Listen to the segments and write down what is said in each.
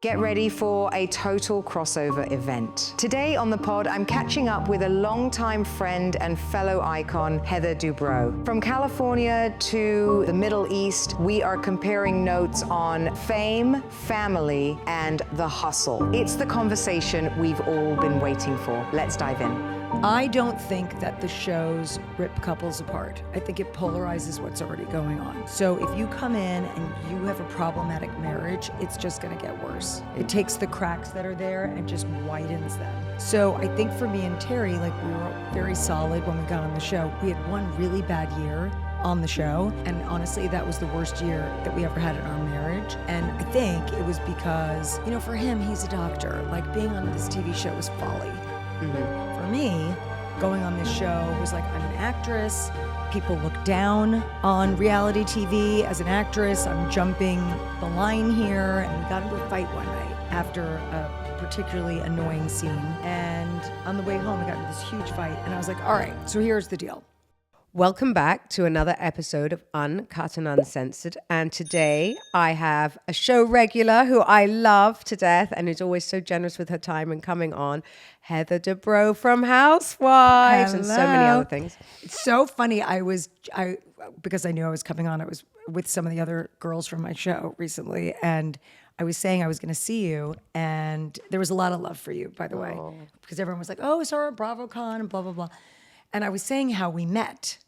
Get ready for a total crossover event. Today on the pod, I'm catching up with a longtime friend and fellow icon, Heather Dubrow. From California to the Middle East, we are comparing notes on fame, family, and the hustle. It's the conversation we've all been waiting for. Let's dive in. I don't think that the shows rip couples apart. I think it polarizes what's already going on. So if you come in and you have a problematic marriage, it's just gonna get worse. It takes the cracks that are there and just widens them. So I think for me and Terry, like, we were very solid when we got on the show. We had one really bad year on the show, and honestly, that was the worst year that we ever had in our marriage. And I think it was because, you know, for him, he's a doctor. Like, being on this TV show was folly. For me, going on this show was like, I'm an actress. People look down on reality TV as an actress. I'm jumping the line here. And we got into a fight one night after a particularly annoying scene. And on the way home, we got into this huge fight. And I was like, all right, so here's the deal. Welcome back to another episode of Uncut and Uncensored. And today I have a show regular who I love to death and is always so generous with her time and coming on, Heather Dubrow from Housewives. Hello. And so many other things. It's so funny. Because I knew I was coming on, I was with some of the other girls from my show recently, and I was saying I was going to see you, and there was a lot of love for you, by the way, because everyone was like, oh, Sarah BravoCon and blah, blah, blah. And I was saying how we met.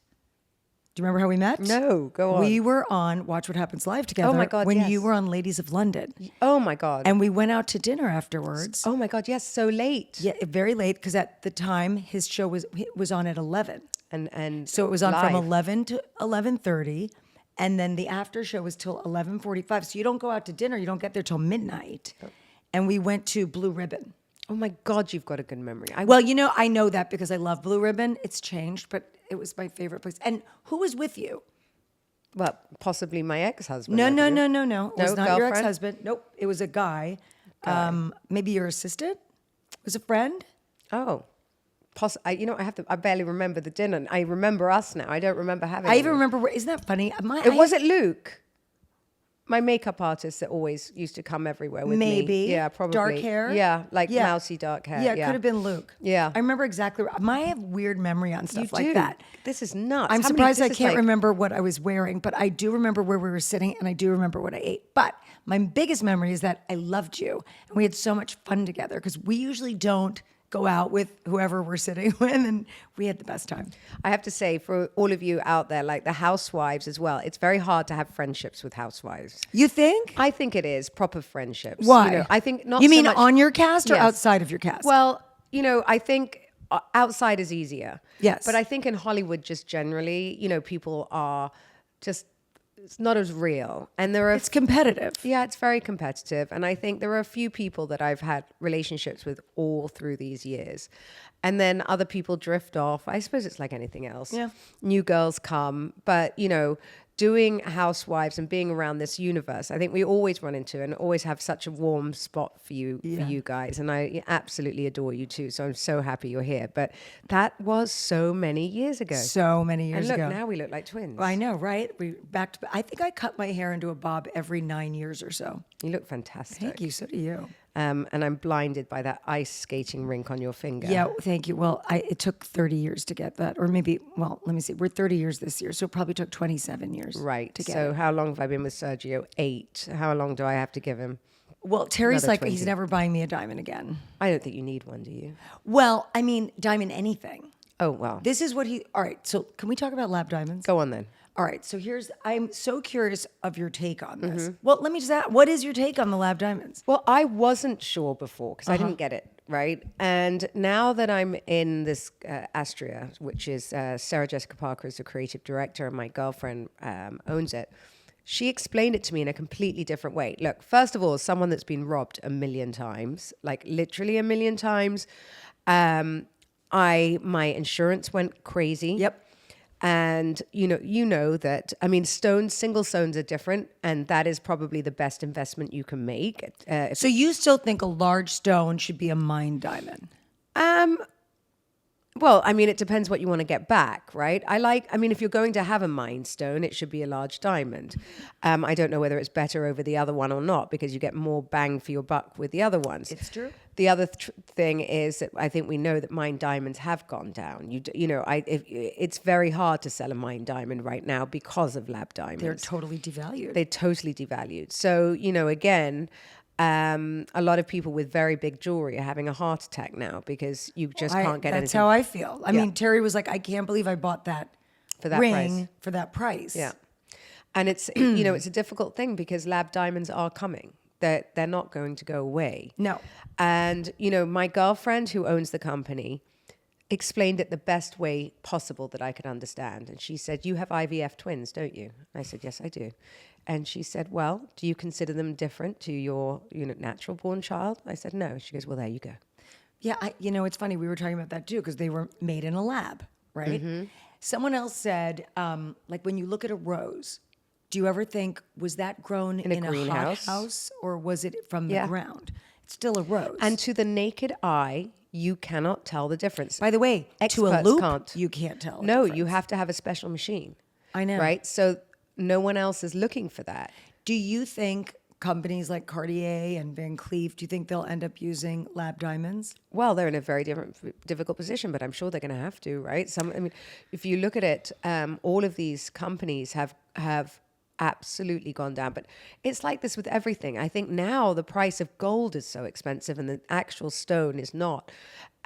Do you remember how we met? No, go on. We were on Watch What Happens Live together. Oh my God, when yes. you were on Ladies of London. Oh my God. And we went out to dinner afterwards. Oh my God, yes, so late. Yeah, very late, because at the time his show was on at 11. And So it was on live. from 11 to 11:30, and then the after show was till 11:45. So you don't go out to dinner, you don't get there till midnight. And we went to Blue Ribbon. Oh my God, you've got a good memory. Well, you know, I know that because I love Blue Ribbon. It's changed, but it was my favorite place. And who was with you? Well, possibly my ex-husband. No. I It believe. was not your girlfriend? ex-husband. Nope. It was a guy. Maybe your assistant? Was a friend? Oh. I barely remember the dinner. I remember us now. I don't remember having I even it. remember, isn't that funny? Was it Luke? My makeup artist that always used to come everywhere with me. Maybe. Yeah, probably. Dark hair? Yeah, like Yeah. mousy dark hair. Yeah, it could have been Luke. Yeah. I remember exactly. I have weird memory on stuff like that. This is nuts. I'm How many- surprised this I is can't like- remember what I was wearing, but I do remember where we were sitting, and I do remember what I ate. But my biggest memory is that I loved you, and we had so much fun together, because we usually don't go out with whoever we're sitting with, and we had the best time. I have to say, for all of you out there, like the housewives as well, it's very hard to have friendships with housewives. You think? I think it is proper friendships. Why? You know, I think not. You so mean much, on your cast or Yes. outside of your cast? Well, you know, I think outside is easier. Yes. But I think in Hollywood, just generally, you know, people are just, it's not as real. And there are... it's competitive. Yeah, it's very competitive. And I think there are a few people that I've had relationships with all through these years. And then other people drift off. I suppose it's like anything else. Yeah. New girls come. But, you know, doing Housewives and being around this universe, I think we always run into and always have such a warm spot for you guys. And I absolutely adore you too. So I'm so happy you're here. But that was so many years ago. So many years and look, ago. now we look like twins. I know, right? I think I cut my hair into a bob every 9 years or so. You look fantastic. Thank you. So do you. And I'm blinded by that ice skating rink on your finger. Yeah, thank you. Well, it took 30 years to get that. Or maybe, well, let me see. We're 30 years this year, so it probably took 27 years Right. to get So it. how long have I been with Sergio? 8. How long do I have to give him? Well, Terry's Another like, 20. he's never buying me a diamond again. I don't think you need one, do you? Well, I mean, diamond anything. Oh, well. This is what all right, so can we talk about lab diamonds? Go on then. All right, so I'm so curious of your take on this. Mm-hmm. Well, let me just ask, what is your take on the lab diamonds? Well, I wasn't sure before because I didn't get it, right? And now that I'm in this Astria, which is Sarah Jessica Parker is the creative director and my girlfriend owns it, she explained it to me in a completely different way. Look, first of all, as someone that's been robbed a million times, like literally a million times, my insurance went crazy. Yep. And you know that, I mean, single stones are different, and that is probably the best investment you can make. So you still think a large stone should be a mined diamond? Well, I mean, it depends what you want to get back, right? If you're going to have a Mind Stone, it should be a large diamond. I don't know whether it's better over the other one or not, because you get more bang for your buck with the other ones. It's true. The other thing is that I think we know that Mind Diamonds have gone down. It's very hard to sell a Mind Diamond right now because of lab diamonds. They're totally devalued. They're totally devalued. So, again, a lot of people with very big jewelry are having a heart attack now because you just can't get anything. That's how I feel. I mean, Terry was like, I can't believe I bought that for that ring price. For that price. Yeah. And it's, it's a difficult thing because lab diamonds are coming. They're not going to go away. No. And, my girlfriend who owns the company explained it the best way possible that I could understand. And she said, you have IVF twins, don't you? I said, yes, I do. And she said, well, do you consider them different to your natural born child? I said, no. She goes, well, there you go. Yeah, it's funny. We were talking about that too because they were made in a lab, right? Mm-hmm. Someone else said, like when you look at a rose, do you ever think, was that grown in a greenhouse house or was it from the ground? It's still a rose. And to the naked eye, you cannot tell the difference. By the way, to a loupe, you can't tell. No, you have to have a special machine. I know. Right? So no one else is looking for that. Do you think companies like Cartier and Van Cleef, do you think they'll end up using lab diamonds? Well, they're in a very difficult position, but I'm sure they're going to have to, right? If you look at it, all of these companies have absolutely gone down. But it's like this with everything. I think now the price of gold is so expensive and the actual stone is not.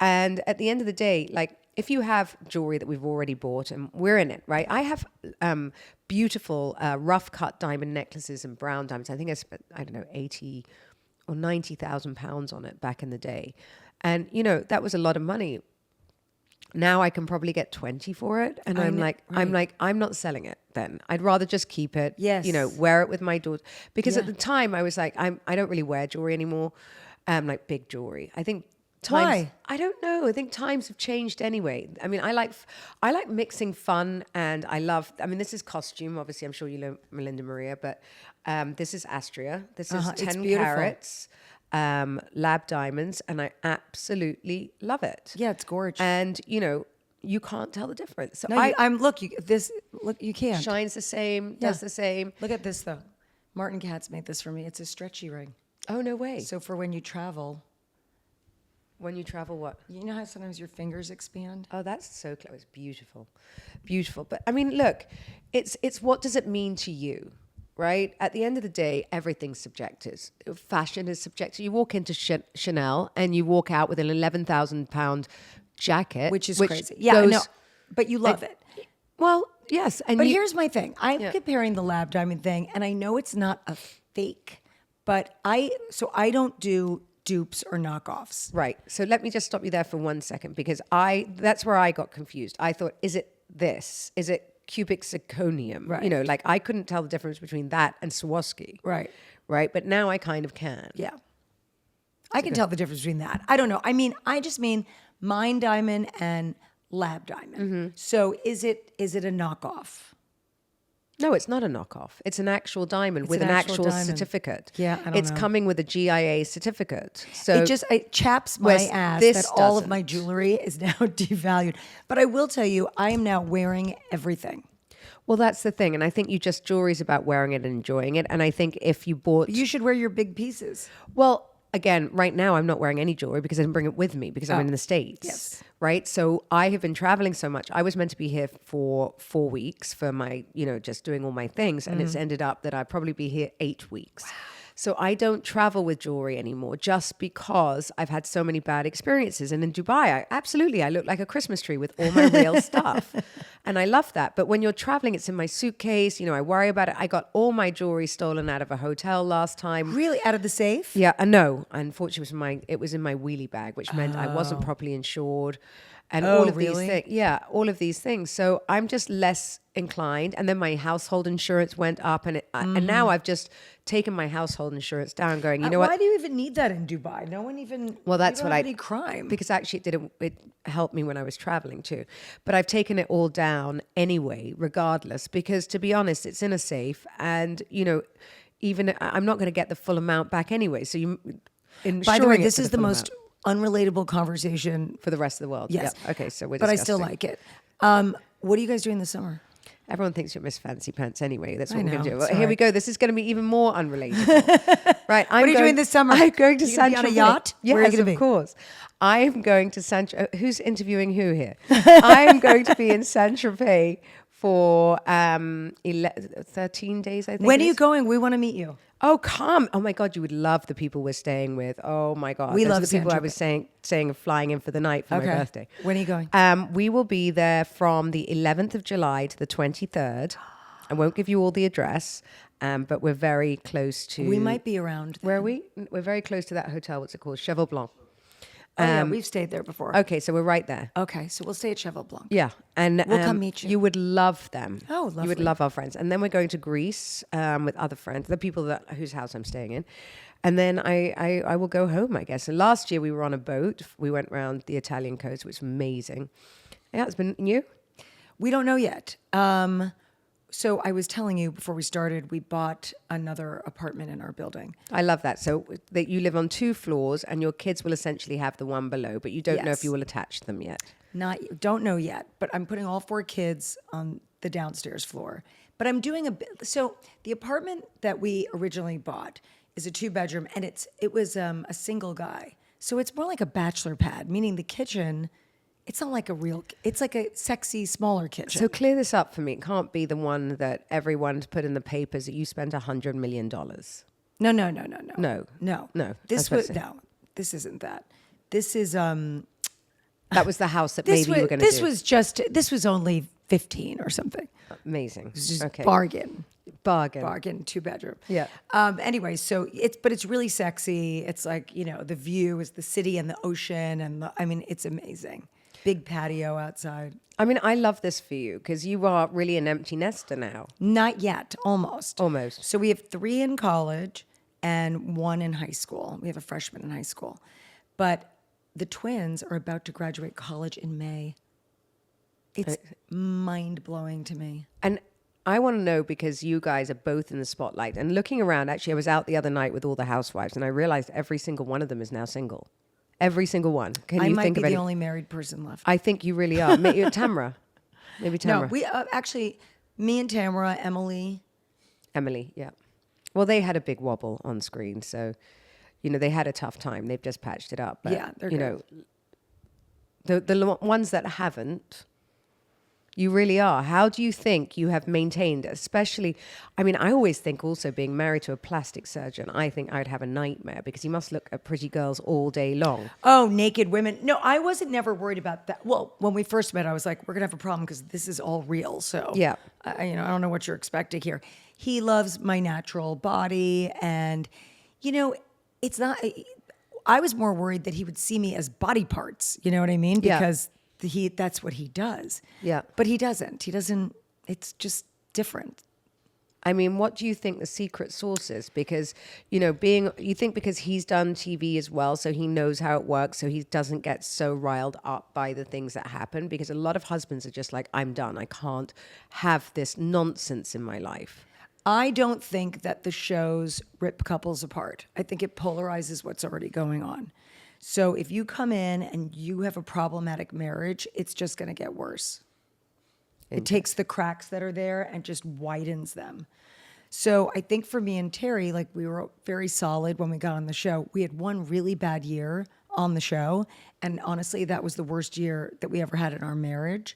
And at the end of the day, like if you have jewelry that we've already bought and we're in it, right? I have beautiful rough cut diamond necklaces and brown diamonds. I think I spent, 80 or 90,000 pounds on it back in the day. And, that was a lot of money. Now I can probably get 20 for it. And I'm not selling it then. I'd rather just keep it, yes. Wear it with my daughter. Because at the time I was like, I don't really wear jewelry anymore. Like big jewelry. I think times, why? I don't know. I think times have changed anyway. I mean, I like mixing fun and this is costume. Obviously, I'm sure you know Melinda Maria, but this is Astria. This is 10 carats. Lab diamonds, and I absolutely love it. Yeah, it's gorgeous. And you can't tell the difference. So no, you can't. Shines the same, does the same. Look at this though. Martin Katz made this for me. It's a stretchy ring. Oh, no way. So for when you travel. When you travel, what? You know how sometimes your fingers expand? Oh, that's so close. Beautiful. Beautiful. But I mean, look, it's what does it mean to you? Right? At the end of the day, everything's subjective. Fashion is subjective. You walk into Chanel and you walk out with an £11,000 jacket. Which is crazy. Yeah, no, but you love it. Well, yes. But here's my thing. I'm comparing the lab diamond thing, and I know it's not a fake, but I don't do dupes or knockoffs. Right. So let me just stop you there for 1 second because that's where I got confused. I thought, is it this? Is it cubic zirconium? Right. Like I couldn't tell the difference between that and Swarovski. Right. Right. But now I kind of can. Yeah. I can tell the difference between that. I don't know. I just mean Mind Diamond and Lab Diamond. Mm-hmm. So is it a knockoff? No, it's not a knockoff. It's an actual diamond with an actual certificate. Yeah, I don't It's know. coming with a GIA certificate. So it chaps my ass that all of my jewelry is now devalued. But I will tell you, I am now wearing everything. Well, that's the thing. And I think jewelry's about wearing it and enjoying it. And I think if you bought... You should wear your big pieces. Well, again, right now I'm not wearing any jewelry because I didn't bring it with me because I'm in the States. Yes. Right? So I have been traveling so much. I was meant to be here for 4 weeks for my, just doing all my things. And it's ended up that I'd probably be here 8 weeks. Wow. So I don't travel with jewelry anymore just because I've had so many bad experiences. And in Dubai, I look like a Christmas tree with all my real stuff. And I love that. But when you're traveling, it's in my suitcase. I worry about it. I got all my jewelry stolen out of a hotel last time. Really? Out of the safe? Yeah. No. Unfortunately, it was in my wheelie bag, which meant I wasn't properly insured. And all of these things. Yeah, all of these things. So I'm just less inclined. And then my household insurance went up. And now I've just taken my household insurance down going, what? Why do you even need that in Dubai? No one even... Well, that's what any crime. Because actually it helped me when I was traveling too. But I've taken it all down anyway, regardless. Because to be honest, it's in a safe. And, even I'm not going to get the full amount back anyway. So By the way, this is the most unrelatable conversation. For the rest of the world. Yes. Yep. Okay, so we're But I still disgusting. like it. What are you guys doing this summer? Everyone thinks you're Miss Fancy Pants anyway. That's what I we're going to know, do. it's Well, here we all go. This is going to be even more unrelatable. Right. What are you doing this summer? I'm going to You gonna be on a Saint-Tropez. yacht? Yes, Where are you gonna be? of course. I am going to Who's interviewing who here? I am going to be in Saint-Tropez for 13 days, I think. When it are you is. going? We want to meet you. Oh, come. Oh, my God. You would love the people we're staying with. Oh, my God. We Those love are the people I was Saint-Tropez. saying of flying in for the night for my birthday. When are you going? We will be there from the 11th of July to the 23rd. I won't give you all the address, but we're very close to... We might be around. Where are we? We're very close to that hotel. What's it called? Cheval Blanc. Oh, yeah, we've stayed there before. Okay, so we're right there. Okay, so we'll stay at Cheval Blanc. Yeah, and We'll come meet you. You would love them. Oh, You would lovely. love our friends, and then we're going to Greece with other friends, the people whose house I'm staying in, and then I will go home, I guess. And last year we were on a boat. We went around the Italian coast, which was amazing. Yeah, it's been you. We don't know yet. So I was telling you before we started, we bought another apartment in our building. I love that. So that you live on 2 floors, and your kids will essentially have the one below, but you don't know Yes. if you will attach them yet. Don't know yet, but I'm putting all 4 kids on the downstairs floor. But I'm doing a bit. So the apartment that we originally bought is a 2-bedroom, and it was a single guy. So it's more like a bachelor pad, meaning the kitchen. It's not like it's like a sexy, smaller kitchen. So clear this up for me. It can't be the one that everyone's put in the papers that you spent $100 million. No. No. This I was was about to say. no. This isn't that. This is That was the house that This maybe you were going to do. this was only 15 or something. Amazing. It's just Okay. bargain, Bargain. 2-bedroom. Yeah. Anyway, so it's really sexy. It's like, the view is the city and the ocean, and it's amazing. Big patio outside. I mean, I love this for you because you are really an empty nester now. Not yet, almost. Almost. So we have 3 in college and 1 in high school. We have a freshman in high school. But the twins are about to graduate college in May. It's mind-blowing to me. And I want to know, because you guys are both in the spotlight. And looking around, actually, I was out the other night with all the housewives, and I realized every single one of them is now single. Every single one. Can I you might think be of the any? only married person left. I think you really are. Maybe Tamara. Maybe No, Tamara. we actually, me and Tamara, Emily. Emily, yeah. Well, they had a big wobble on screen, so they had a tough time. They've just patched it up. But, Yeah, they're good. The ones that haven't, you really are. How do you think you have maintained, especially, I always think also being married to a plastic surgeon, I think I'd have a nightmare because you must look at pretty girls all day long. Oh, naked women. No, I wasn't never worried about that. Well, when we first met, I was like, we're going to have a problem because this is all real. So, Yeah. I don't know what you're expecting here. He loves my natural body. And, it's not, I was more worried that he would see me as body parts. You know what I mean? Yeah. Because that's what he does. Yeah. But he doesn't. It's just different. What do you think the secret sauce is? Because, you think because he's done TV as well, so he knows how it works, so he doesn't get so riled up by the things that happen? Because a lot of husbands are just like, I'm done. I can't have this nonsense in my life. I don't think that the shows rip couples apart. I think it polarizes what's already going on. So if you come in and you have a problematic marriage, it's just going to get worse. It takes the cracks that are there and just widens them. So I think for me and Terry, like, we were very solid when we got on the show. We had one really bad year on the show. And honestly, that was the worst year that we ever had in our marriage.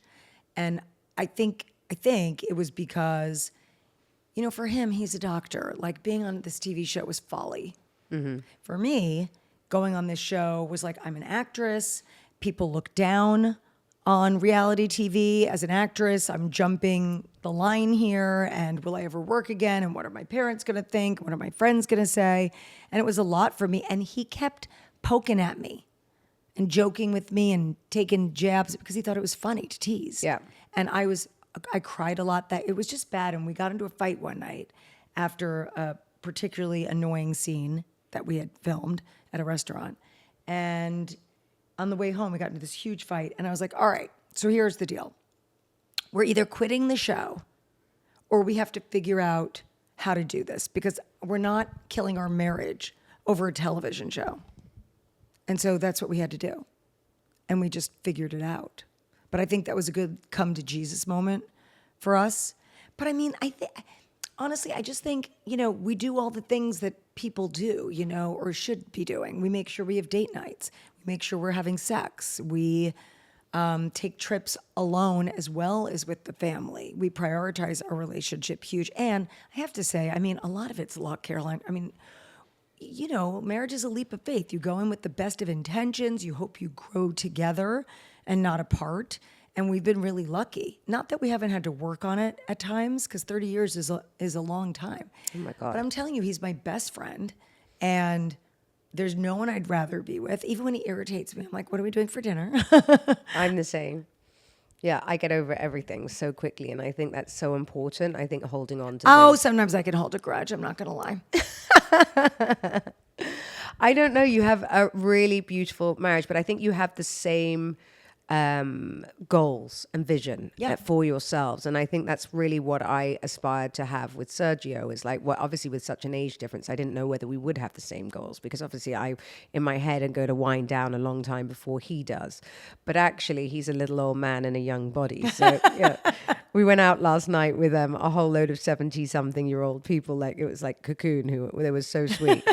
And I think it was because, for him, he's a doctor. Like, being on this TV show was folly. Mm-hmm. For me, going on this show was like, I'm an actress. People look down on reality TV as an actress. I'm jumping the line here, and will I ever work again? And what are my parents going to think? What are my friends going to say? And it was a lot for me. And he kept poking at me and joking with me and taking jabs because he thought it was funny to tease. Yeah. And I cried a lot. That it was just bad. And we got into a fight one night after a particularly annoying scene that we had filmed at a restaurant. And on the way home, we got into this huge fight. And I was like, all right, so here's the deal. We're either quitting the show or we have to figure out how to do this, because we're not killing our marriage over a television show. And so that's what we had to do. And we just figured it out. But I think that was a good come to Jesus moment for us. But I mean, honestly, I just think, we do all the things that people do, or should be doing. We make sure we have date nights. We make sure we're having sex. We take trips alone as well as with the family. We prioritize our relationship huge. And I have to say, a lot of it's luck, Caroline. Marriage is a leap of faith. You go in with the best of intentions. You hope you grow together and not apart. And we've been really lucky. Not that we haven't had to work on it at times, because 30 years is a long time. Oh my God. But I'm telling you, he's my best friend. And there's no one I'd rather be with. Even when he irritates me, I'm like, what are we doing for dinner? I'm the same. Yeah, I get over everything so quickly, and I think that's so important. I think holding on to Sometimes I can hold a grudge. I'm not going to lie. I don't know. You have a really beautiful marriage, but I think you have the same goals and vision for yourselves. And I think that's really what I aspired to have with Sergio, is like, well, obviously with such an age difference, I didn't know whether we would have the same goals, because obviously I, in my head, am going to wind down a long time before he does. But actually he's a little old man in a young body. So yeah, we went out last night with a whole load of 70-something-year-old people. Like, it was like Cocoon, who they were so sweet.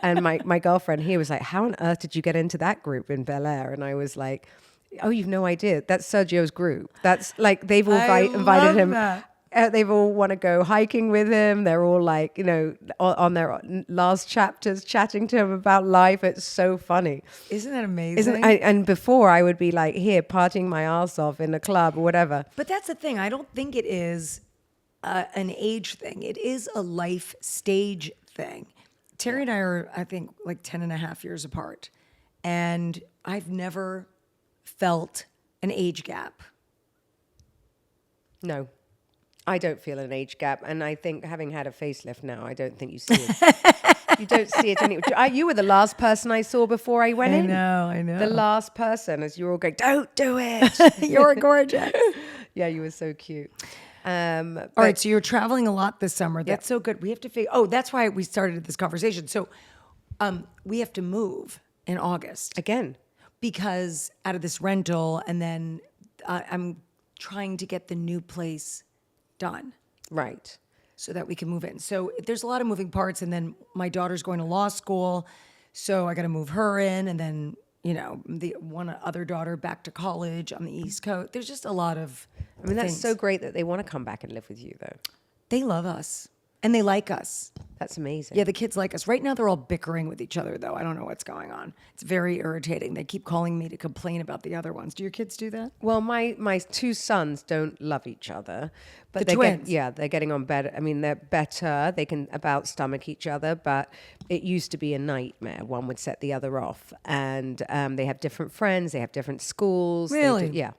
And my girlfriend here was like, how on earth did you get into that group in Bel Air? And I was like, oh, you've no idea. That's Sergio's group. That's like, they've all invited him. They've all want to go hiking with him. They're all like, on their last chapters chatting to him about life. It's so funny. Isn't that amazing? And before I would be like here partying my ass off in a club or whatever. But that's the thing. I don't think it is an age thing. It is a life stage thing. Terry and I are, I think, like 10 and a half years apart. And I've never felt an age gap. No, I don't feel an age gap. And I think, having had a facelift now, I don't think you see it. You don't see it anyway. You were the last person I saw before I went in. I know. The last person, as you were all going, don't do it. You're gorgeous. Yeah, you were so cute. All right, so you're traveling a lot this summer. That's so good. We have to figure. Oh, that's why we started this conversation. So we have to move in August. Again. Because out of this rental, and then I'm trying to get the new place done. Right. So that we can move in. So there's a lot of moving parts, and then my daughter's going to law school, so I got to move her in, and then, the one other daughter back to college on the East Coast. There's just a lot of that's things. so great that they want to come back and live with you, though. They love us. And they like us. That's amazing. Yeah, the kids like us. Right now, they're all bickering with each other, though. I don't know what's going on. It's very irritating. They keep calling me to complain about the other ones. Do your kids do that? Well, my two sons don't love each other. But The twins? They're getting on better. They're better. They can about stomach each other, but it used to be a nightmare. One would set the other off. And they have different friends. They have different schools. Really? Yeah.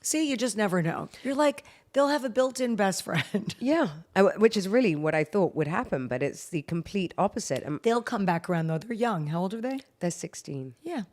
See, you just never know. You're like, they'll have a built-in best friend. Yeah, which is really what I thought would happen, but it's the complete opposite. They'll come back around, though. They're young. How old are they? They're 16. Yeah,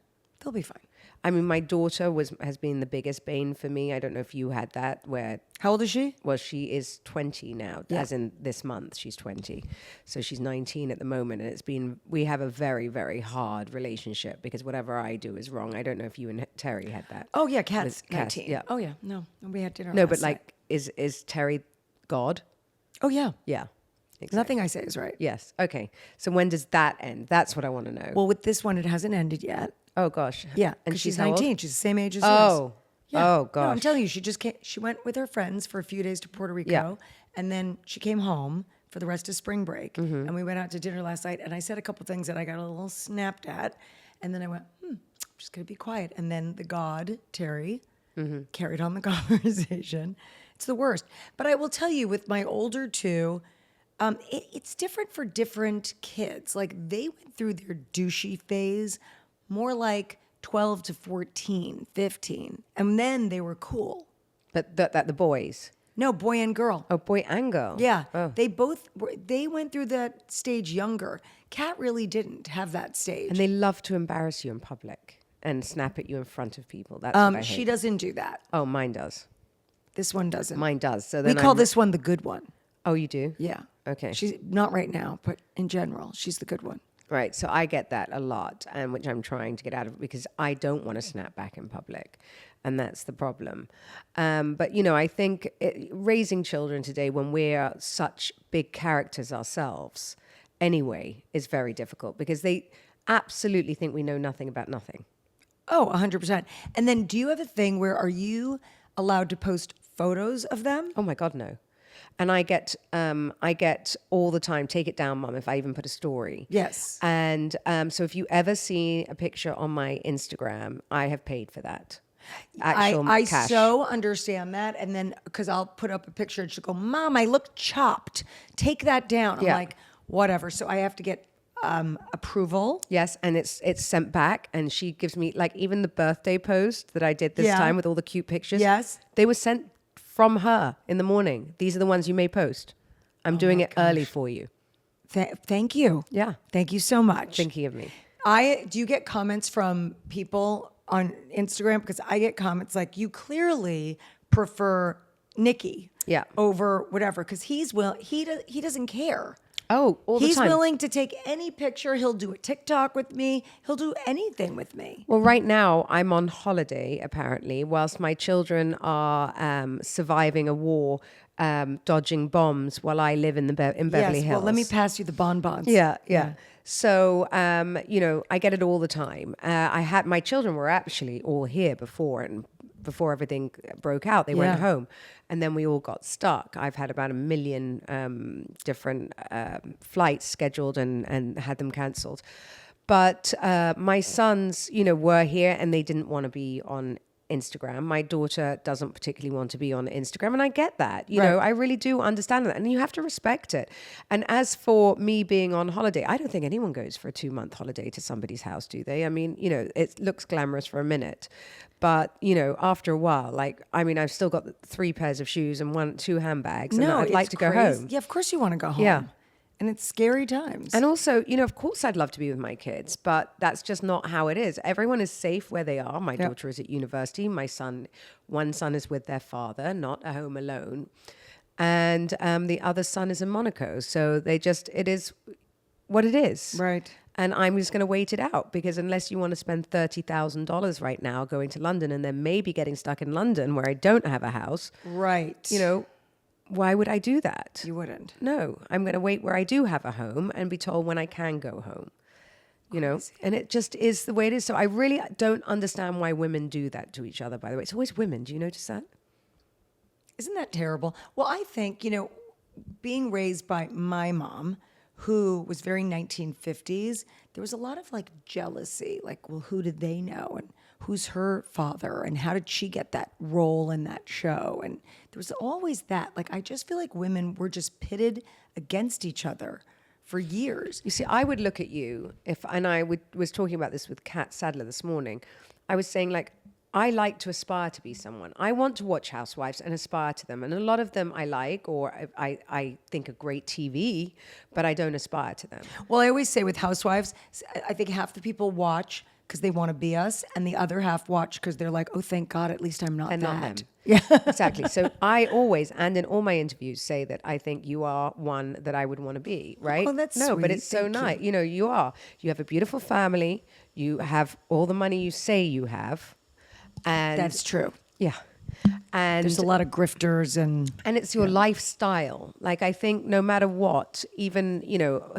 they'll be fine. My daughter has been the biggest bane for me. I don't know if you had that, where... How old is she? Well, she is 20 now, as in this month, she's 20. So she's 19 at the moment, and we have a very, very hard relationship, because whatever I do is wrong. I don't know if you and Terry had that. Oh, yeah, Kat's With Kat, 19. yeah. Oh, yeah, no, we had dinner No, last but night. like, is Terry God? Oh, yeah. Yeah. Exactly. Nothing I say is right. Yes. Okay. So when does that end? That's what I want to know. Well, with this one, it hasn't ended yet. Oh, gosh. Yeah, And because she's how old? 19. She's the same age as yours. Oh. Yeah. Oh, gosh. No, I'm telling you, she just came. She went with her friends for a few days to Puerto Rico, and then she came home for the rest of spring break. And we went out to dinner last night, and I said a couple things that I got a little snapped at, and then I went, I'm just going to be quiet. And then the God, Terry, carried on the conversation. It's the worst. But I will tell you, with my older two, it's different for different kids. Like, they went through their douchey phase more like 12 to 14, 15. And then they were cool. But that the boys? No, boy and girl. Oh, boy and girl. Yeah. Oh. They went through that stage younger. Kat really didn't have that stage. And they love to embarrass you in public and snap at you in front of people. That's what I hate. She doesn't do that. Oh, mine does. This one doesn't. Mine does. So We then call this one the good one. Oh, you do? Yeah. Okay. She's not right now, but in general, she's the good one. Right. So I get that a lot, and which I'm trying to get out of because I don't want to snap back in public. And that's the problem. But, I think raising children today when we're such big characters ourselves anyway is very difficult because they absolutely think we know nothing about nothing. Oh, 100%. And then do you have a thing where are you allowed to post photos of them? Oh, my God, no. And I get all the time, take it down, Mum, if I even put a story. Yes. And so if you ever see a picture on my Instagram, I have paid for that. I Cash. so understand that. And then, because I'll put up a picture and she'll go, Mom, I look chopped. Take that down. I'm Yeah. like, whatever. So I have to get approval. Yes, and it's sent back, and she gives me, like, even the birthday post that I did this Yeah. time with all the cute pictures. Yes. They were sent from her in the morning. These are the ones you may post. I'm doing it early for you. Thank you. Yeah. Thank you so much. Thinking of me. Do you get comments from people on Instagram? Because I get comments like, you clearly prefer Nikki Yeah. over whatever, because he doesn't care. Oh, all the He's time. willing to take any picture. He'll do a TikTok with me. He'll do anything with me. Well, right now I'm on holiday, apparently, whilst my children are surviving a war, dodging bombs while I live in Beverly Hills. Well, let me pass you the bonbons. Yeah. So, I get it all the time. My children were actually all here before everything broke out. They went home, and then we all got stuck. I've had about 1 million different flights scheduled and had them cancelled. But my sons, were here and they didn't want to be on Instagram. My daughter doesn't particularly want to be on Instagram, and I get that. You know, I really do understand that, and you have to respect it. And as for me being on holiday, I don't think anyone goes for a 2-month holiday to somebody's house, do they? I mean, it looks glamorous for a minute, but after a while, I've still got 3 pairs of shoes and 2 handbags, and I'd like to go home. Yeah, of course you want to go home. Yeah. And it's scary times. And also, of course I'd love to be with my kids, but that's just not how it is. Everyone is safe where they are. My daughter is at university. One son is with their father, not at home alone. And the other son is in Monaco. So it is what it is. Right. And I'm just going to wait it out, because unless you want to spend $30,000 right now going to London and then maybe getting stuck in London where I don't have a house. Right. Why would I do that? You wouldn't. No, I'm going to wait where I do have a home and be told when I can go home. And it just is the way it is. So I really don't understand why women do that to each other, by the way. It's always women. Do you notice that? Isn't that terrible? Well, I think, being raised by my mom, who was very 1950s, there was a lot of jealousy. Well, who did they know? And who's her father? And how did she get that role in that show? And there was always that. I just feel like women were just pitted against each other for years. You see, I would look at you was talking about this with Kat Sadler this morning. I was saying, I like to aspire to be someone. I want to watch Housewives and aspire to them. And a lot of them I like, or I think are great TV, but I don't aspire to them. Well, I always say with Housewives, I think half the people watch because they want to be us, and the other half watch because they're like, oh, thank God, at least I'm not And that. not them. Yeah. Exactly. So I always, and in all my interviews, say that I think you are one that I would want to be, right? Oh, that's No, but sweet. it's so Thank nice. You are. You have a beautiful family. You have all the money you say you have. And That's true. Yeah. And There's a lot of grifters and it's your lifestyle. I think no matter what, even,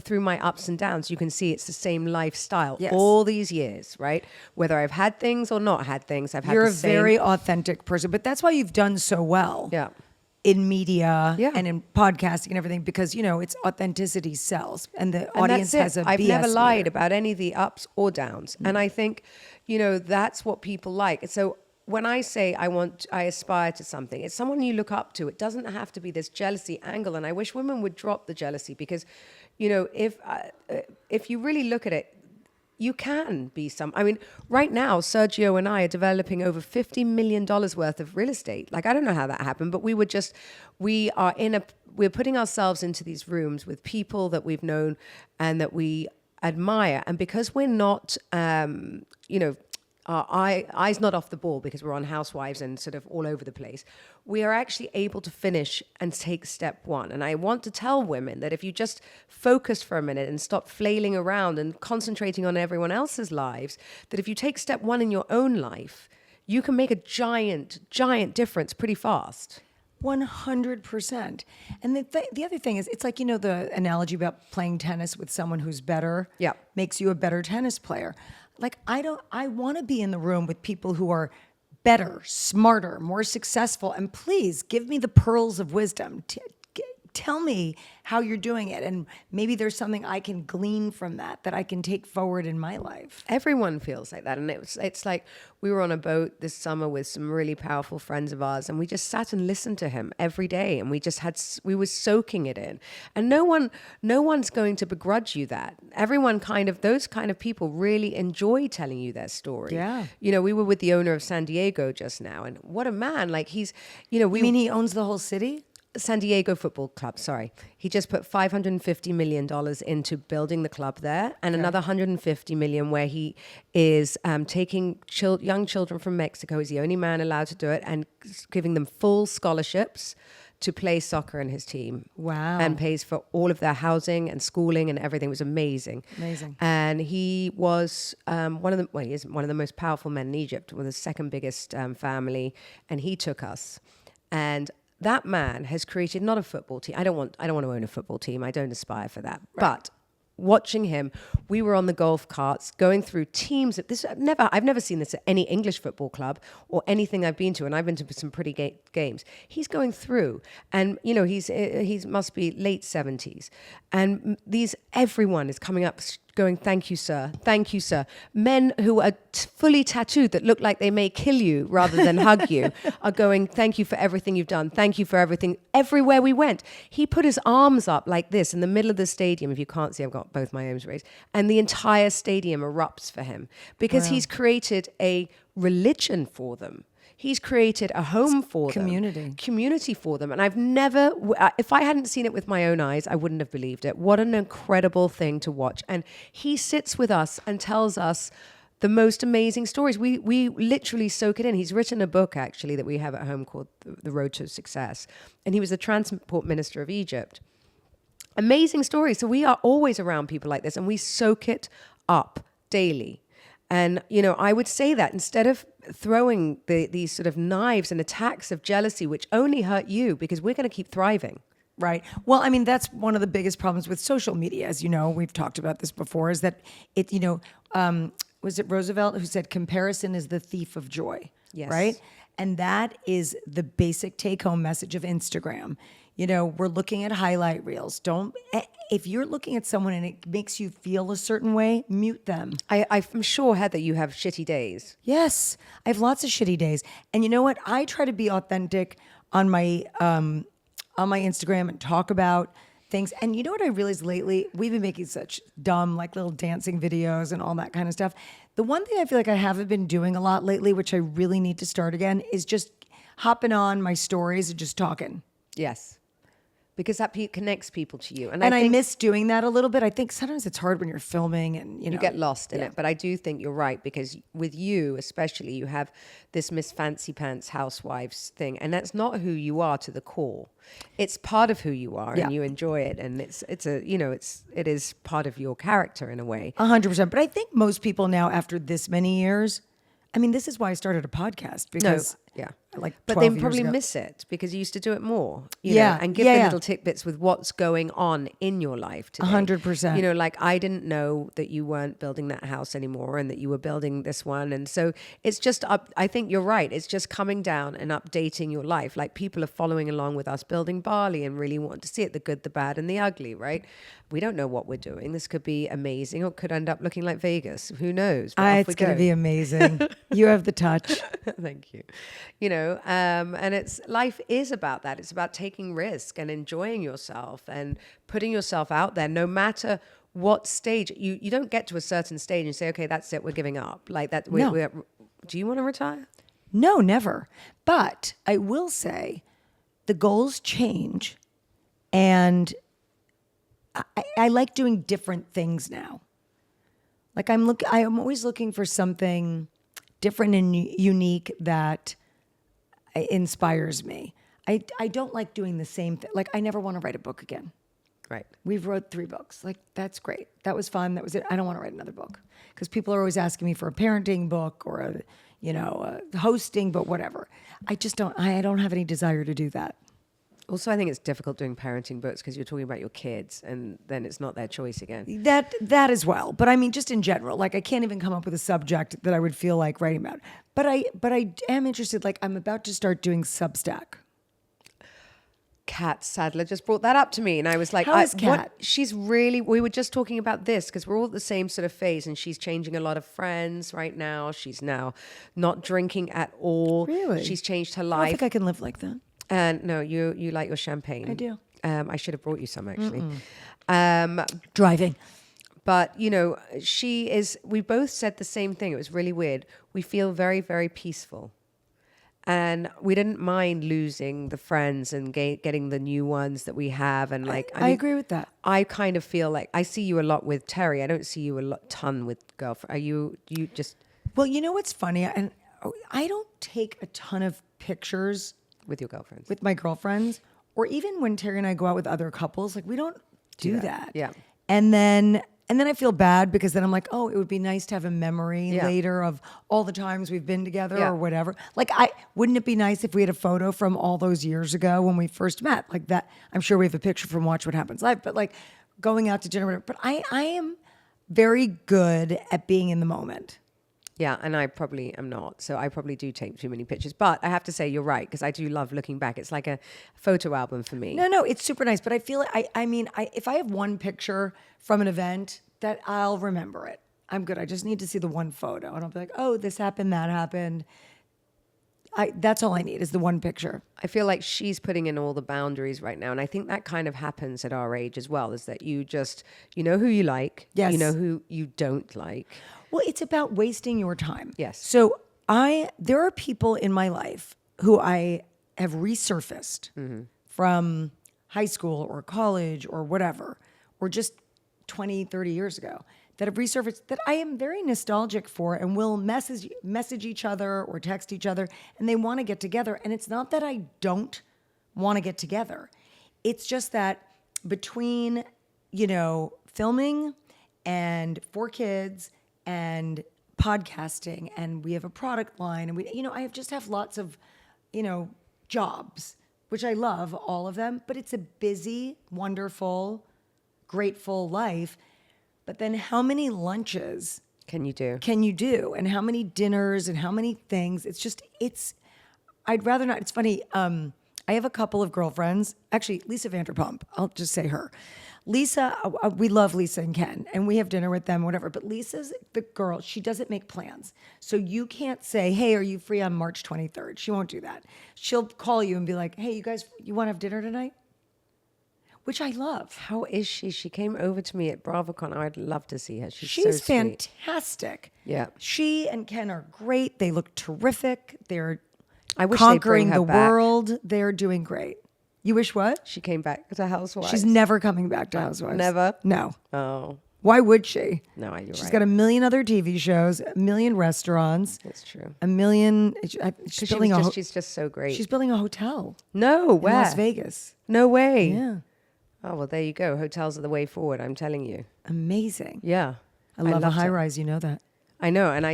through my ups and downs, you can see it's the same lifestyle all these years, right? Whether I've had things or not had things, I've had you're the a same. very authentic person. But that's why you've done so well. Yeah. In media Yeah. and in podcasting and everything, because it's authenticity sells, and the And audience that's it. has a I've BS never lied meter. about any of the ups or downs. And I think, that's what people like. So when I say I aspire to something, it's someone you look up to. It doesn't have to be this jealousy angle. And I wish women would drop the jealousy, because, if you really look at it, you can be right now, Sergio and I are developing over $50 million worth of real estate. I don't know how that happened, but we're putting ourselves into these rooms with people that we've known and that we admire. And because we're not, our eyes not off the ball because we're on Housewives and sort of all over the place, we are actually able to finish and take step one. And I want to tell women that if you just focus for a minute and stop flailing around and concentrating on everyone else's lives, that if you take step one in your own life, you can make a giant, giant difference pretty fast. 100%. And the other thing is, it's like, the analogy about playing tennis with someone who's better makes you a better tennis player. Like, I want to be in the room with people who are better, smarter, more successful. And please give me the pearls of wisdom. Tell me how you're doing it. And maybe there's something I can glean from that I can take forward in my life. Everyone feels like that. And it's like we were on a boat this summer with some really powerful friends of ours, and we just sat and listened to him every day. And we were soaking it in. And no one's going to begrudge you that. Everyone those kind of people really enjoy telling you their story. Yeah. We were with the owner of San Diego just now, and what a man. Like You mean he owns the whole city? San Diego Football Club, sorry. He just put $550 million into building the club there, and another $150 million where he is taking young children from Mexico. He's the only man allowed to do it, and giving them full scholarships to play soccer in his team. Wow. And pays for all of their housing and schooling and everything. It was amazing. Amazing. And he was he is one of the most powerful men in Egypt, with the second biggest family, and he took us. And that man has created not a football team. I don't want to own a football team. I don't aspire for that. Right. But watching him, we were on the golf carts going through teams. I've never seen this at any English football club or anything I've been to, and I've been to some pretty games. He's going through, and he must be late 70s, and everyone is coming up going, "Thank you, sir. Thank you, sir." Men who are fully tattooed that look like they may kill you rather than hug you are going, "Thank you for everything you've done. Thank you for everything." Everywhere we went, he put his arms up like this in the middle of the stadium. If you can't see, I've got both my arms raised. And the entire stadium erupts for him because he's created a religion for them. He's created a home for them. Community for them. And I've never, if I hadn't seen it with my own eyes, I wouldn't have believed it. What an incredible thing to watch. And he sits with us and tells us the most amazing stories. We literally soak it in. He's written a book, actually, that we have at home called The Road to Success. And he was the transport minister of Egypt. Amazing stories. So we are always around people like this, and we soak it up daily. And, I would say that instead of throwing these sort of knives and attacks of jealousy, which only hurt you, because we're going to keep thriving. Right. Well, I mean, that's one of the biggest problems with social media, as you know, we've talked about this before, is that was it Roosevelt who said comparison is the thief of joy? Yes. Right? And that is the basic take-home message of Instagram. We're looking at highlight reels. If you're looking at someone and it makes you feel a certain way, mute them. I'm sure, Heather, you have shitty days. Yes, I have lots of shitty days. And you know what? I try to be authentic on my Instagram and talk about things. And you know what I realized lately? We've been making such dumb, little dancing videos and all that kind of stuff. The one thing I feel like I haven't been doing a lot lately, which I really need to start again, is just hopping on my stories and just talking. Yes. Because that connects people to you. And I miss doing that a little bit. I think sometimes it's hard when you're filming and, you get lost in it. But I do think you're right, because with you especially, you have this Miss Fancy Pants Housewives thing. And that's not who you are to the core. It's part of who you are, and you enjoy it. And it is part of your character in a way. 100%. But I think most people now, after this many years, this is why I started a podcast, because but they probably miss it because you used to do it more, and give the little tidbits with what's going on in your life today. 100%. I didn't know that you weren't building that house anymore and that you were building this one. And so it's just I think you're right. It's just coming down and updating your life. Like, people are following along with us building Bali and really want to see it, the good, the bad, and the ugly, right? We don't know what we're doing. This could be amazing, or it could end up looking like Vegas. Who knows? It's going to be amazing. You have the touch. Thank you. And life is about that. It's about taking risk and enjoying yourself and putting yourself out there, no matter what stage. You don't get to a certain stage and say, okay, that's it, we're giving up. Like that. No. Do you want to retire? No, never. But I will say the goals change, and I like doing different things now. Like I'm always looking for something different and unique that inspires me. I don't like doing the same thing. Like, I never want to write a book again. Right. We've wrote 3 books. Like, that's great. That was fun. That was it. I don't want to write another book because people are always asking me for a parenting book or a hosting, but whatever. I don't have any desire to do that. Also, I think it's difficult doing parenting books because you're talking about your kids and then it's not their choice again. That as well. But I mean, just in general, like, I can't even come up with a subject that I would feel like writing about. But I am interested. Like, I'm about to start doing Substack. Kat Sadler just brought that up to me, and I was like, How is Kat? She's really, we were just talking about this because we're all at the same sort of phase, and she's changing a lot of friends right now. She's now not drinking at all. Really? She's changed her I don't life. think I can live like that. And no, you like your champagne. I do. I should have brought you some, actually. Driving. But, we both said the same thing. It was really weird. We feel very, very peaceful. And we didn't mind losing the friends and getting the new ones that we have. And like, I agree with that. I kind of feel like I see you a lot with Terry. I don't see you a ton with girlfriend. Are you just Well, you know what's funny? And I don't take a ton of pictures with your girlfriends? with my girlfriends, or even when Terry and I go out with other couples. Like, we don't do that. Yeah. And then I feel bad because then I'm like, oh, it would be nice to have a memory later of all the times we've been together or whatever. Like, wouldn't it be nice if we had a photo from all those years ago when we first met? Like that, I'm sure we have a picture from Watch What Happens Live, but like going out to dinner, whatever. But I am very good at being in the moment. Yeah, and I probably am not. So I probably do take too many pictures. But I have to say, you're right, because I do love looking back. It's like a photo album for me. No, it's super nice. But I feel like, if I have one picture from an event, that I'll remember it. I'm good. I just need to see the one photo. And I'll be like, oh, this happened, that happened. That's all I need is the one picture. I feel like she's putting in all the boundaries right now. And I think that kind of happens at our age as well, is that you know who you like. Yes. You know who you don't like. Well, it's about wasting your time. Yes. So there are people in my life who I have resurfaced from high school or college or whatever, or just 20, 30 years ago, that have resurfaced that I am very nostalgic for and will message each other or text each other, and they want to get together. And it's not that I don't want to get together. It's just that between, filming and 4 kids and podcasting, and we have a product line, and I just have lots of, jobs, which I love, all of them, but it's a busy, wonderful, grateful life. But then how many lunches can you do? And how many dinners and how many things? I'd rather not. It's funny. I have a couple of girlfriends, actually, Lisa Vanderpump. I'll just say her. Lisa, we love Lisa and Ken, and we have dinner with them, whatever. But Lisa's the girl. She doesn't make plans. So you can't say, hey, are you free on March 23rd? She won't do that. She'll call you and be like, hey, you guys, you want to have dinner tonight? Which I love. How is she? She came over to me at BravoCon. I'd love to see her. She's so fantastic. Sweet. Yeah. She and Ken are great. They look terrific. They're I wish conquering they'd bring her the back. world. They're doing great. You wish what? She came back to Housewives. She's never coming back to Housewives. Never? No. Oh. Why would she? No, you're right. She's got a million other TV shows, a million restaurants. That's true. A million. She's building she's just so great. She's building a hotel. No, where? In Las Vegas. No way. Yeah. Oh, well, there you go. Hotels are the way forward, I'm telling you. Amazing. Yeah. I love a loved high it. rise. You know that. I know. And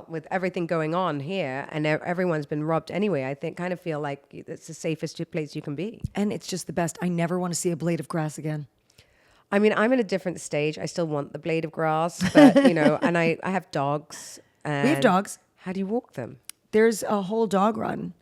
with everything going on here and everyone's been robbed anyway, I kind of feel like it's the safest place you can be. And it's just the best. I never want to see a blade of grass again. I mean, I'm in a different stage. I still want the blade of grass, but, and I have dogs. We have dogs. How do you walk them? There's a whole dog run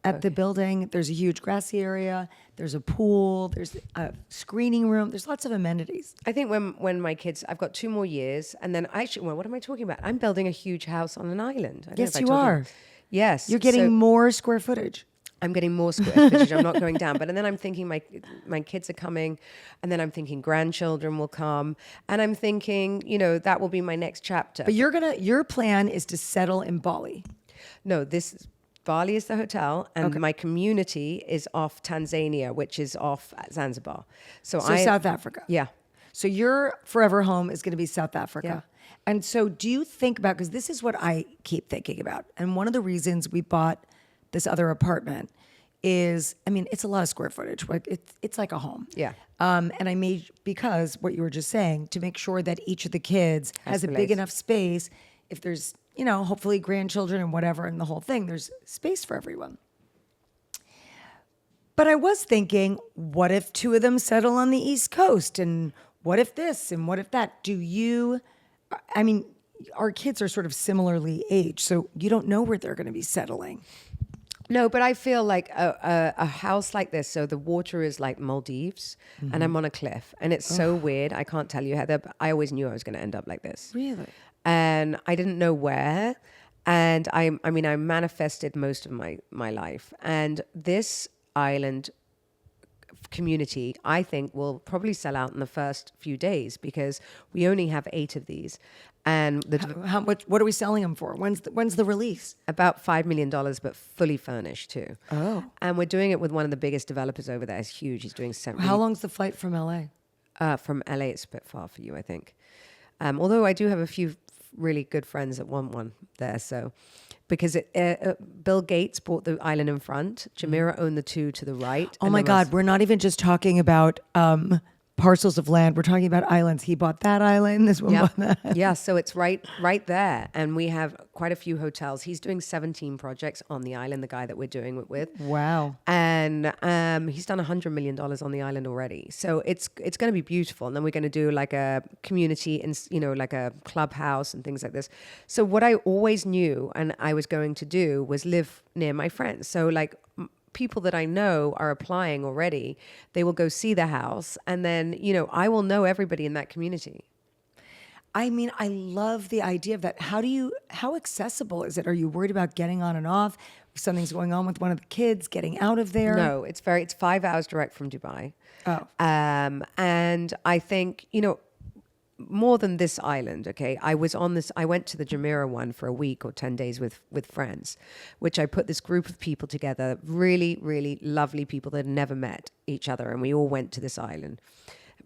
at the building. There's a huge grassy area. There's a pool. There's a screening room. There's lots of amenities. I think when my kids, I've got 2 more years, and then what am I talking about? I'm building a huge house on an island. I don't know Yes, if I you told are. Yes. You're getting more square footage. I'm getting more square footage. I'm not going down. But then I'm thinking my kids are coming, and then I'm thinking grandchildren will come, and I'm thinking, that will be my next chapter. But your plan is to settle in Bali. No, Bali is the hotel, and my community is off Tanzania, which is off Zanzibar. So South Africa. Yeah. So your forever home is going to be South Africa. And so do you think about, because this is what I keep thinking about, and one of the reasons we bought this other apartment is, I mean, it's a lot of square footage. Like it's like a home. Yeah. And I made, because what you were just saying, to make sure that each of the kids has a space. big enough space. If there's, you know, hopefully grandchildren and whatever, and the whole thing, there's space for everyone. But I was thinking, what if two of them settle on the East Coast? And what if this and what if that? I mean, our kids are sort of similarly aged, so you don't know where they're going to be settling. No, but I feel like a house like this, so the water is like Maldives, and I'm on a cliff, and it's so weird. I can't tell you, Heather, but I always knew I was going to end up like this. Really? And I didn't know where. And I mean, I manifested most of my life. And this island community, I think, will probably sell out in the first few days because we only have 8 of these. And How much? What are we selling them for? When's the release? about $5 million, but fully furnished too. Oh. And we're doing it with one of the biggest developers over there. It's huge. He's doing 7. How long's the flight from LA? From LA, it's a bit far for you, I think. Although I do have a few really good friends that want one there. So, because Bill Gates bought the island in front. Jamira owned the 2 to the right. Oh my God, we're not even just talking about parcels of land. We're talking about islands. He bought that island. This one bought that. Yeah, so it's right there. And we have quite a few hotels. He's doing 17 projects on the island, the guy that we're doing it with. Wow. And he's done $100 million on the island already. So it's going to be beautiful. And then we're going to do like a community and, you know, like a clubhouse and things like this. So what I always knew and I was going to do was live near my friends. So like people that I know are applying already. They will go see the house. And then, you know, I will know everybody in that community. I mean, I love the idea of that. How accessible is it? Are you worried about getting on and off? If something's going on with one of the kids, getting out of there? No, it's 5 hours direct from Dubai. Oh. And I think, you know, more than this island, okay, I went to the Jumeirah one for a week or 10 days with friends, which I put this group of people together, really, really lovely people that had never met each other. And we all went to this island.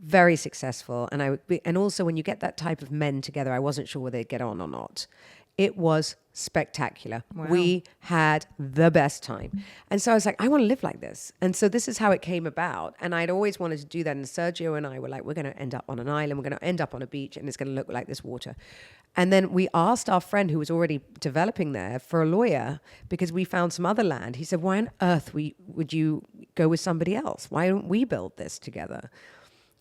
Very successful. And also when you get that type of men together, I wasn't sure whether they'd get on or not. It was spectacular. Wow. We had the best time. And so I was like, I want to live like this. And so this is how it came about. And I'd always wanted to do that. And Sergio and I were like, we're going to end up on an island. We're going to end up on a beach and it's going to look like this water. And then we asked our friend who was already developing there for a lawyer because we found some other land. He said, why on earth would you go with somebody else? Why don't we build this together?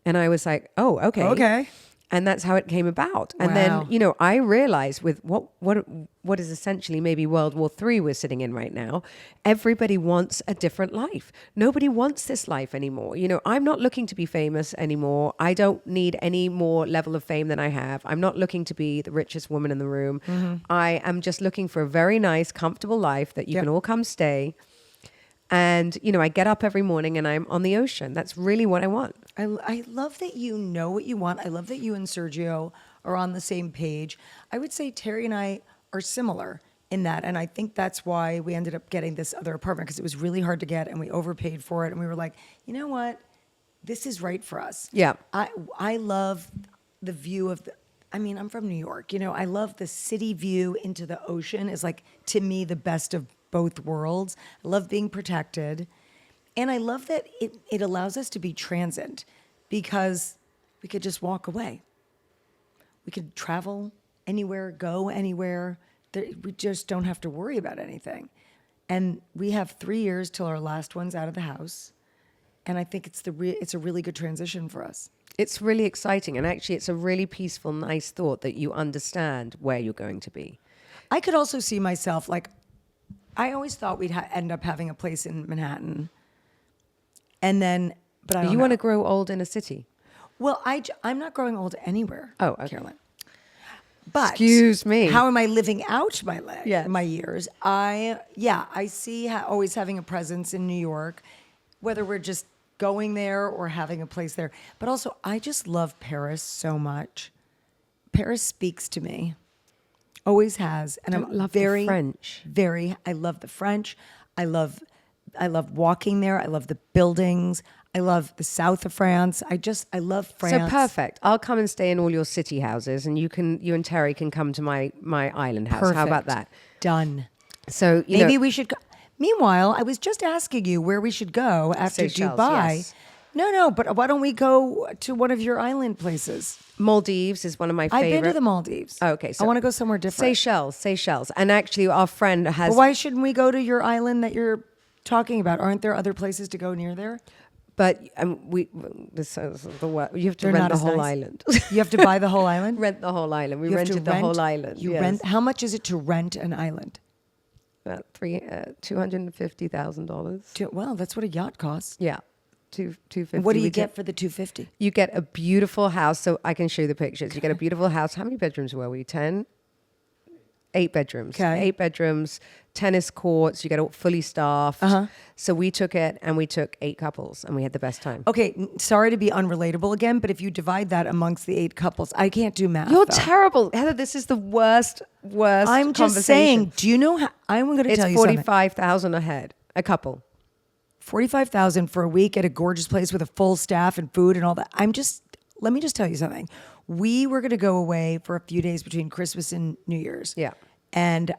And I was like, oh, okay. Okay. And that's how it came about. And Wow. then, you know, I realized with what is essentially maybe World War III we're sitting in right now, everybody wants a different life. Nobody wants this life anymore. You know, I'm not looking to be famous anymore. I don't need any more level of fame than I have. I'm not looking to be the richest woman in the room. Mm-hmm. I am just looking for a very nice, comfortable life that you can all come stay. And, you know, I get up every morning and I'm on the ocean. That's really what I want. I love that you know what you want. I love that you and Sergio are on the same page. I would say Terry and I are similar in that. And I think that's why we ended up getting this other apartment because it was really hard to get and we overpaid for it. And we were like, you know what? This is right for us. Yeah. I love the view of I'm from New York. You know, I love the city view into the ocean is like, to me, the best of both worlds. I love being protected. And I love that it allows us to be transient because we could just walk away. We could travel anywhere, go anywhere. We just don't have to worry about anything. And we have 3 years till our last one's out of the house. And I think it's a really good transition for us. It's really exciting. And actually, it's a really peaceful, nice thought that you understand where you're going to be. I could also see myself, like, I always thought we'd end up having a place in Manhattan. And then, but I don't You know. want to grow old in a city? Well, I'm not growing old anywhere. Oh, okay. Caroline. But Excuse me. How am I living out my Yes. my years? I see always having a presence in New York, whether we're just going there or having a place there. But also, I just love Paris so much. Paris speaks to me. Always has, and I'm love the French. I love the French. I love walking there. I love the buildings. I love the south of France. I love France. So perfect. I'll come and stay in all your city houses, and you and Terry can come to my island house. Perfect. How about that? Done. So Maybe we should go. Meanwhile, I was just asking you where we should go after Seychelles, Dubai. yes. No, but why don't we go to one of your island places? Maldives is one of my favorite. I've been to the Maldives. Okay, so I want to go somewhere different. Seychelles. And actually, our friend has. But why shouldn't we go to your island that you're talking about? Aren't there other places to go near there? But this is you have to They're rent not the as whole nice. island. You have to buy the whole island? Rent the whole island. We You have to rented the whole island. You yes. rent. How much is it to rent an island? About $250,000. Well, that's what a yacht costs. Yeah, $250. What do you get for the $250? You get a beautiful house. So I can show you the pictures. You get a beautiful house. How many bedrooms were we? 10? 8 bedrooms. Okay. 8 bedrooms, tennis courts. You get all fully staffed. So we took 8 couples, and we had the best time. Okay, sorry to be unrelatable again, but if you divide that amongst the 8 couples, I can't do math. You're though. terrible, Heather. This is the worst. I'm just conversation. saying. Do you know how? I'm going to It's tell you something. $45,000 a head, a couple. 45,000 for a week at a gorgeous place with a full staff and food and all that. Let me just tell you something. We were going to go away for a few days between Christmas and New Year's. Yeah. And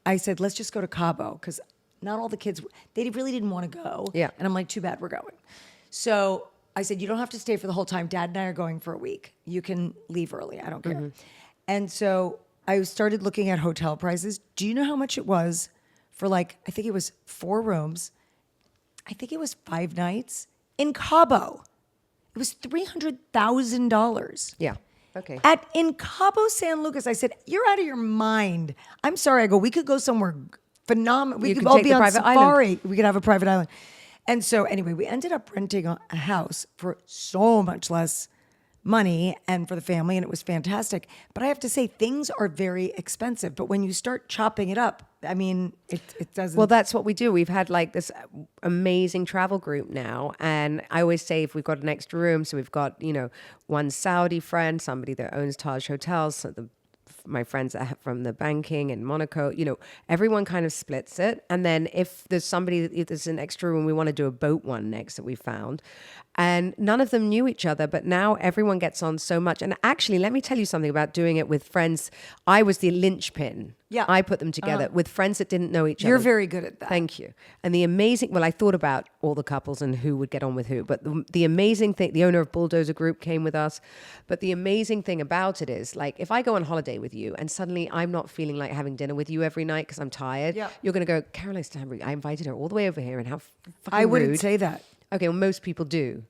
I said, let's just go to Cabo because not all the kids, they really didn't want to go. Yeah. And I'm like, too bad, we're going. So I said, you don't have to stay for the whole time. Dad and I are going for a week. You can leave early. I don't care. And so I started looking at hotel prices. Do you know how much it was for I think it was 4 rooms. I think it was 5 nights in Cabo. It was $300,000. Yeah. Okay. In Cabo San Lucas, I said, "You're out of your mind." I'm sorry. I go, we could go somewhere phenomenal. We You could could all take be the on private safari. island. We could have a private island. And so anyway, we ended up renting a house for so much less money and for the family, and it was fantastic. But I have to say, things are very expensive. But when you start chopping it up, I mean, it doesn't. Well, that's what we do. We've had this amazing travel group now. And I always say if we've got an extra room, so we've got, one Saudi friend, somebody that owns Taj Hotels, so my friends that have from the banking in Monaco, everyone kind of splits it. And then if there's an extra room, we want to do a boat one next that we found. And none of them knew each other, but now everyone gets on so much. And actually, let me tell you something about doing it with friends. I was the linchpin. Yeah. I put them together with friends that didn't know each other. You're very good at that. Thank you. And I thought about all the couples and who would get on with who. But the amazing thing, the owner of Bulldozer Group came with us. But the amazing thing about it is, if I go on holiday with you and suddenly I'm not feeling like having dinner with you every night because I'm tired, you're going to go, Caroline Stanbury, I invited her all the way over here, and how fucking I wouldn't rude. say that. Okay, well, most people do.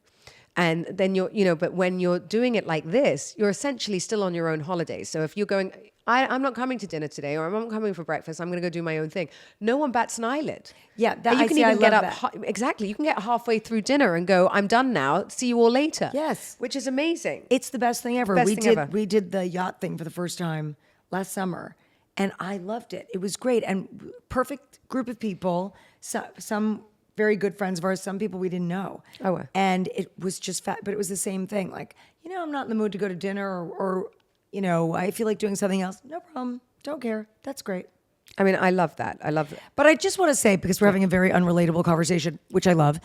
And then but when you're doing it like this, you're essentially still on your own holiday. So if you're going, I'm not coming to dinner today, or I'm not coming for breakfast, I'm going to go do my own thing. No one bats an eyelid. Yeah, And you can I even get love up. that. Exactly. You can get halfway through dinner and go, I'm done now. See you all later. Yes. Which is amazing. It's the best thing ever. Best thing ever. We did the yacht thing for the first time last summer, and I loved it. It was great and perfect group of people. Some very good friends of ours, some people we didn't know. Oh, wow. And it was just but it was the same thing. I'm not in the mood to go to dinner or I feel like doing something else. No problem. Don't care. That's great. I mean, I love that. I love that. But I just want to say, because we're having a very unrelatable conversation, which I love.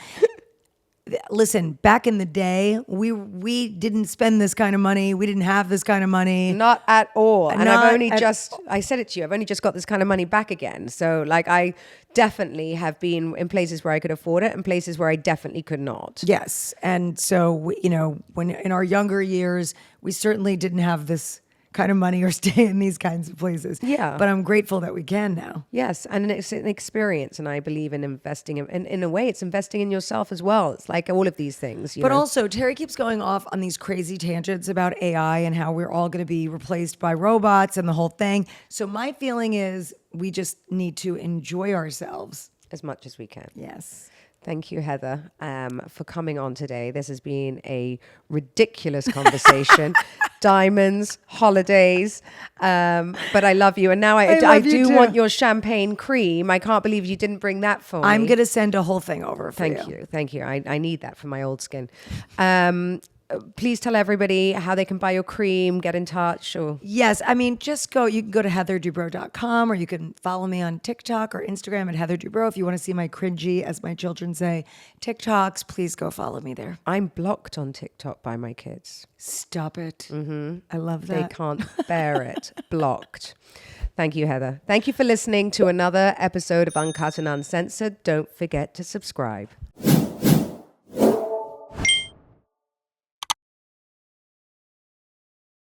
Listen, back in the day, we didn't spend this kind of money. We didn't have this kind of money. Not at all. And Not I've only at- I said it to you, I've only just got this kind of money back again. So I definitely have been in places where I could afford it and places where I definitely could not. Yes. And so, when in our younger years, we certainly didn't have this kind of money or stay in these kinds of places. Yeah. But I'm grateful that we can now. Yes, and it's an experience, and I believe in investing, and in a way, it's investing in yourself as well. It's like all of these things. But also, Terry keeps going off on these crazy tangents about AI and how we're all going to be replaced by robots and the whole thing. So my feeling is we just need to enjoy ourselves. As much as we can. Yes. Thank you, Heather, for coming on today. This has been a ridiculous conversation. Diamonds, holidays, but I love you. And now I love you do too. want your champagne cream. I can't believe you didn't bring that for me. I'm going to send a whole thing over for Thank you. I need that for my old skin. please tell everybody how they can buy your cream, get in touch, or Yes, I mean, you can go to heatherdubrow.com, or you can follow me on TikTok or Instagram at Heather Dubrow. If you want to see my cringy, as my children say, TikToks, please go follow me there. I'm blocked on TikTok by my kids. Stop it. I love They that. can't bear it. Blocked. Thank you, Heather. Thank you for listening to another episode of Uncut and Uncensored. Don't forget to subscribe.